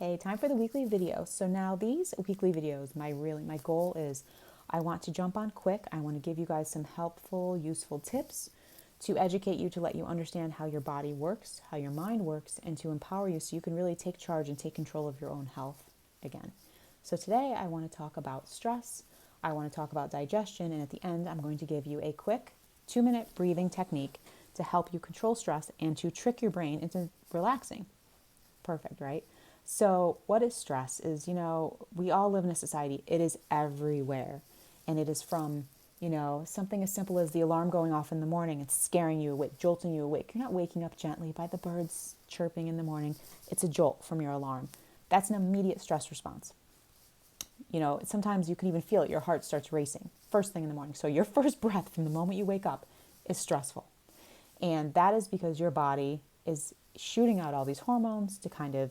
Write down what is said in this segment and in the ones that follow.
Hey, time for the weekly video. So now these weekly videos, my goal is I want to jump on quick. I want to give you guys some helpful, useful tips to educate you, to let you understand how your body works, how your mind works, and to empower you so you can really take charge and take control of your own health again. So today I want to talk about stress. I want to talk about digestion, and at the end I'm going to give you a quick 2-minute breathing technique to help you control stress and to trick your brain into relaxing. Perfect, right? So, what is stress? We all live in a society. It is everywhere. And it is from, something as simple as the alarm going off in the morning and scaring you awake, jolting you awake. You're not waking up gently by the birds chirping in the morning. It's a jolt from your alarm. That's an immediate stress response. Sometimes you can even feel it. Your heart starts racing first thing in the morning. So, your first breath from the moment you wake up is stressful. And that is because your body is shooting out all these hormones to kind of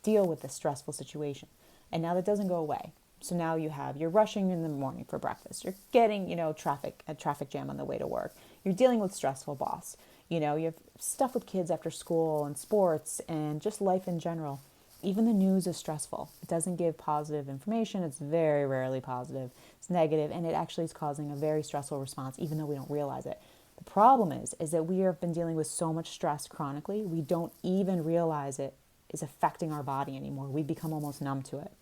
deal with this stressful situation. And now that doesn't go away. So now you're rushing in the morning for breakfast. You're getting, a traffic jam on the way to work. You're dealing with stressful boss. You have stuff with kids after school and sports and just life in general. Even the news is stressful. It doesn't give positive information. It's very rarely positive. It's negative, and it actually is causing a very stressful response, even though we don't realize it. The problem is that we have been dealing with so much stress chronically, we don't even realize it is affecting our body anymore. We become almost numb to it.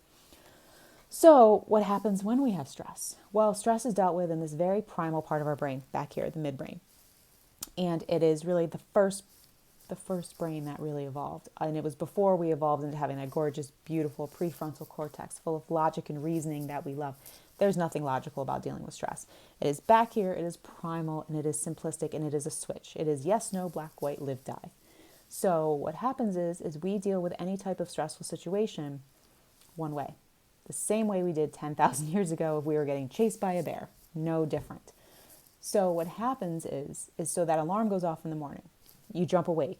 So what happens when we have stress? Well, stress is dealt with in this very primal part of our brain, back here, the midbrain. And it is really the first brain that really evolved. And it was before we evolved into having that gorgeous, beautiful prefrontal cortex full of logic and reasoning that we love. There's nothing logical about dealing with stress. It is back here, it is primal, and it is simplistic, and it is a switch. It is yes, no, black, white, live, die. So what happens is we deal with any type of stressful situation one way. The same way we did 10,000 years ago if we were getting chased by a bear. No different. So what happens is so that alarm goes off in the morning. You jump awake.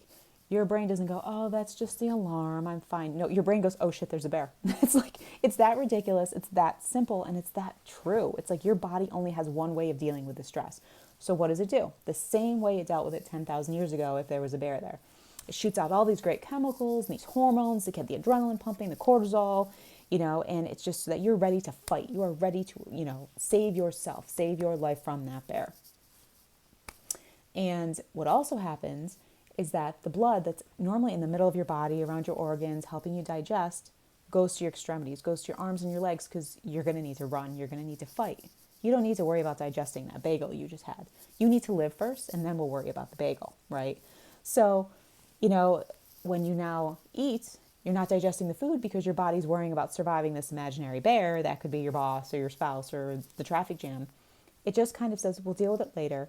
Your brain doesn't go, oh, that's just the alarm, I'm fine. No, your brain goes, oh shit, there's a bear. It's that ridiculous, it's that simple, and it's that true. It's like your body only has one way of dealing with the stress. So what does it do? The same way it dealt with it 10,000 years ago if there was a bear there. It shoots out all these great chemicals and these hormones that get the adrenaline pumping, the cortisol, and it's just so that you're ready to fight. You are ready to, save yourself, save your life from that bear. And what also happens is that the blood that's normally in the middle of your body, around your organs, helping you digest, goes to your extremities, goes to your arms and your legs, because you're going to need to run, you're going to need to fight. You don't need to worry about digesting that bagel you just had. You need to live first, and then we'll worry about the bagel, right? So, when you now eat, you're not digesting the food because your body's worrying about surviving this imaginary bear. That could be your boss or your spouse or the traffic jam. It just kind of says, we'll deal with it later.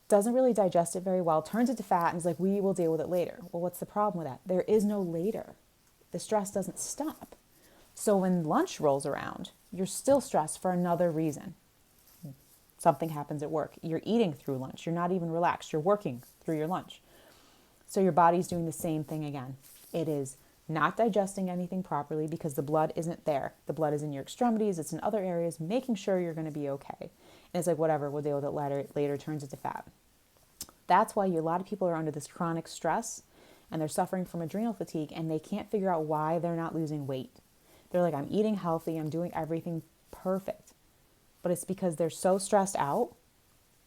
Doesn't really digest it very well, turns it to fat, and is like, we will deal with it later. Well, what's the problem with that? There is no later. The stress doesn't stop. So when lunch rolls around, you're still stressed for another reason. Something happens at work. You're eating through lunch. You're not even relaxed. You're working through your lunch. So your body's doing the same thing again. It is not digesting anything properly because the blood isn't there. The blood is in your extremities. It's in other areas, making sure you're going to be okay. And it's like, whatever, we'll deal with it later, turns into fat. That's why a lot of people are under this chronic stress and they're suffering from adrenal fatigue, and they can't figure out why they're not losing weight. They're like, I'm eating healthy. I'm doing everything perfect. But it's because they're so stressed out.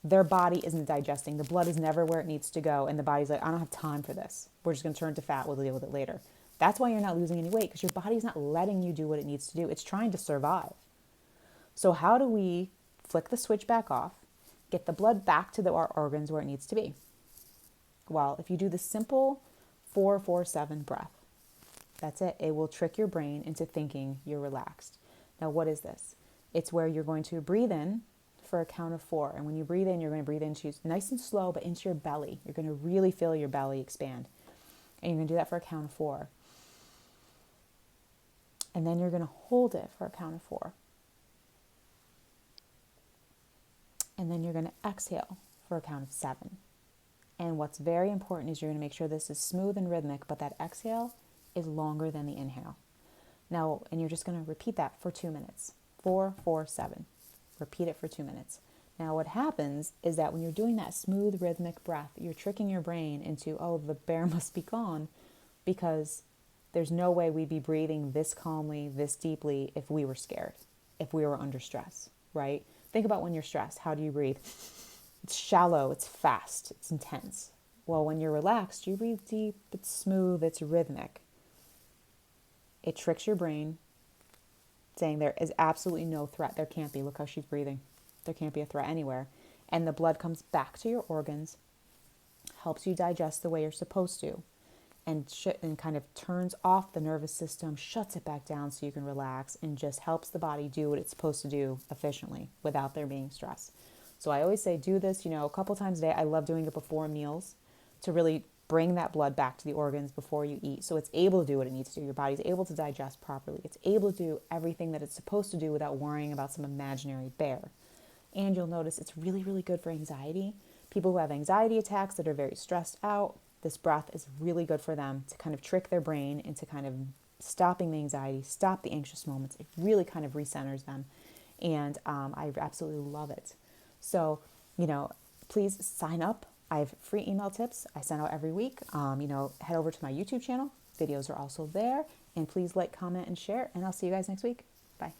Their body isn't digesting. The blood is never where it needs to go. And the body's like, I don't have time for this. We're just going to turn to fat. We'll deal with it later. That's why you're not losing any weight, because your body's not letting you do what it needs to do. It's trying to survive. So how do we flick the switch back off, get the blood back to our organs where it needs to be? Well, if you do the simple 4-4-7 breath, that's it. It will trick your brain into thinking you're relaxed. Now, what is this? It's where you're going to breathe in for a count of 4. And when you breathe in, you're going to breathe into nice and slow, but into your belly. You're going to really feel your belly expand. And you're going to do that for a count of 4. And then you're going to hold it for a count of 4. And then you're going to exhale for a count of 7. And what's very important is you're going to make sure this is smooth and rhythmic, but that exhale is longer than the inhale. Now, and you're just going to repeat that for 2 minutes. 4-4-7. Repeat it for 2 minutes. Now, what happens is that when you're doing that smooth, rhythmic breath, you're tricking your brain into, oh, the bear must be gone, because There's no way we'd be breathing this calmly, this deeply if we were scared, if we were under stress, right? Think about when you're stressed. How do you breathe? It's shallow, it's fast, it's intense. Well, when you're relaxed, you breathe deep, it's smooth, it's rhythmic. It tricks your brain saying there is absolutely no threat. There can't be. Look how she's breathing. There can't be a threat anywhere. And the blood comes back to your organs, helps you digest the way you're supposed to, and kind of turns off the nervous system, shuts it back down so you can relax, and just helps the body do what it's supposed to do efficiently without there being stress. So I always say do this, a couple times a day. I love doing it before meals to really bring that blood back to the organs before you eat, so it's able to do what it needs to do. Your body's able to digest properly. It's able to do everything that it's supposed to do without worrying about some imaginary bear. And you'll notice it's really, really good for anxiety. People who have anxiety attacks that are very stressed out, this breath is really good for them to kind of trick their brain into kind of stopping the anxiety, stop the anxious moments. It really kind of recenters them. And I absolutely love it. So, please sign up. I have free email tips I send out every week. Head over to my YouTube channel. Videos are also there. And please like, comment, and share. And I'll see you guys next week. Bye.